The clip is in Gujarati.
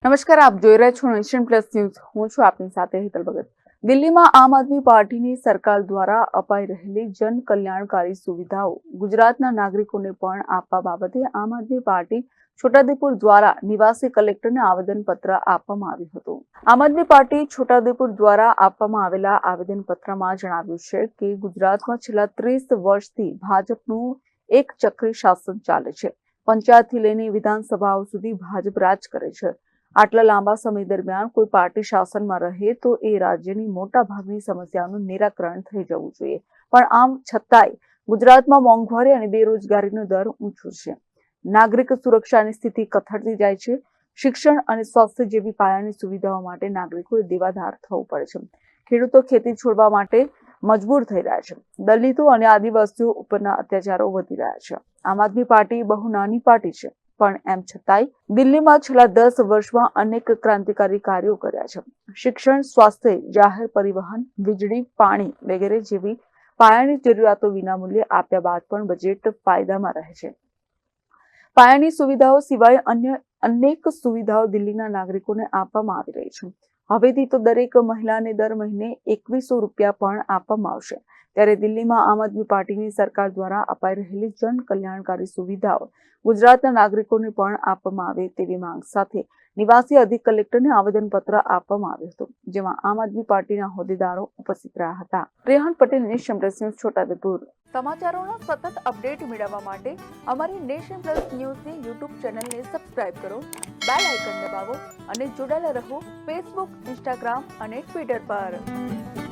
નમસ્કાર, આપ જોઈ રહ્યા છો નેશન પ્લસ ન્યૂઝ. હું છું આપની સાથે હેતલ ભગત. દિલ્હીમાં આમ આદમી પાર્ટીની સરકાર દ્વારા અપાઈ રહેલી જન કલ્યાણકારી સુવિધાઓ ગુજરાતના નાગરિકોને પણ આપવા બાબતે આમ આદમી પાર્ટી છોટાઉદેપુર દ્વારા નિવાસી કલેક્ટરને આવેદનપત્ર આપવામાં આવ્યું હતું. આમ આદમી પાર્ટી છોટાઉદેપુર દ્વારા આપવામાં આવેલા આવેદનપત્રમાં જણાવ્યું છે કે ગુજરાતમાં છેલ્લા 30 વર્ષથી ભાજપનું એક ચક્રી શાસન ચાલે છે. પંચાયતથી લઈને વિધાનસભાઓ સુધી ભાજપ રાજ કરે છે. આટલા લાંબા સમય દરમિયાન કોઈ પાર્ટી શાસનમાં રહે તો એ રાજ્યની મોટા ભાગની સમસ્યાઓનું નિરાકરણ થઈ જવું જોઈએ, પણ આમ છતાંય ગુજરાતમાં મોંઘવારી અને બેરોજગારીનો દર ઊંચો છે. નાગરિક સુરક્ષાની સ્થિતિ કથળતી જાય છે. શિક્ષણ અને સ્વાસ્થ્ય જેવી પાયાની સુવિધાઓ માટે નાગરિકોએ દેવાદાર થવું પડે છે. ખેડૂતો ખેતી છોડવા માટે મજબૂર થઈ રહ્યા છે. દલિતો અને આદિવાસીઓ ઉપરના અત્યાચારો વધી રહ્યા છે. આમ આદમી પાર્ટી બહુ નાની પાર્ટી છે, પણ એમ છતાંય દિલ્હીમાં છેલ્લા 10 વર્ષમાં અનેક ક્રાંતિકારી કાર્યો કર્યા છે. શિક્ષણ, સ્વાસ્થ્ય, જાહેર પરિવહન, વીજળી, પાણી વગેરે જેવી પાયાની જરૂરિયાતો વિનામૂલ્યે આપ્યા બાદ પણ બજેટ ફાયદામાં રહે છે. પાયાની સુવિધાઓ સિવાય અન્ય અનેક સુવિધાઓ દિલ્હીના નાગરિકોને આપવામાં આવી રહી છે. હવેથી તો દરેક મહિલાને દર મહિને 2100 રૂપિયા પણ આપવામાં આવશે. ત્યારે દિલ્હીમાં આમ આદમી પાર્ટીની સરકાર દ્વારા અપાઈ રહેલી જન કલ્યાણકારી સુવિધાઓ ગુજરાતના નાગરિકોને પણ આપવામાં આવે તેવી માંગ સાથે નિવાસી અધિક કલેક્ટરને આવેદનપત્ર આપવામાં આવ્યું હતું, જેમાં આમ આદમી પાર્ટીના હોદ્દેદારો ઉપસ્થિત રહ્યા હતા. Rehan Patel, nation plus news, Chhota Udepur. સમાચારોનો સતત અપડેટ મેળવવા માટે અમારી નેશન પ્લસ ન્યૂઝની યુટ્યુબ ચેનલને સબસ્ક્રાઇબ કરો, બેલ આઇકન દબાવો અને જોડાયેલા રહો ફેસબુક, ઇન્સ્ટાગ્રામ અને ટ્વિટર પર.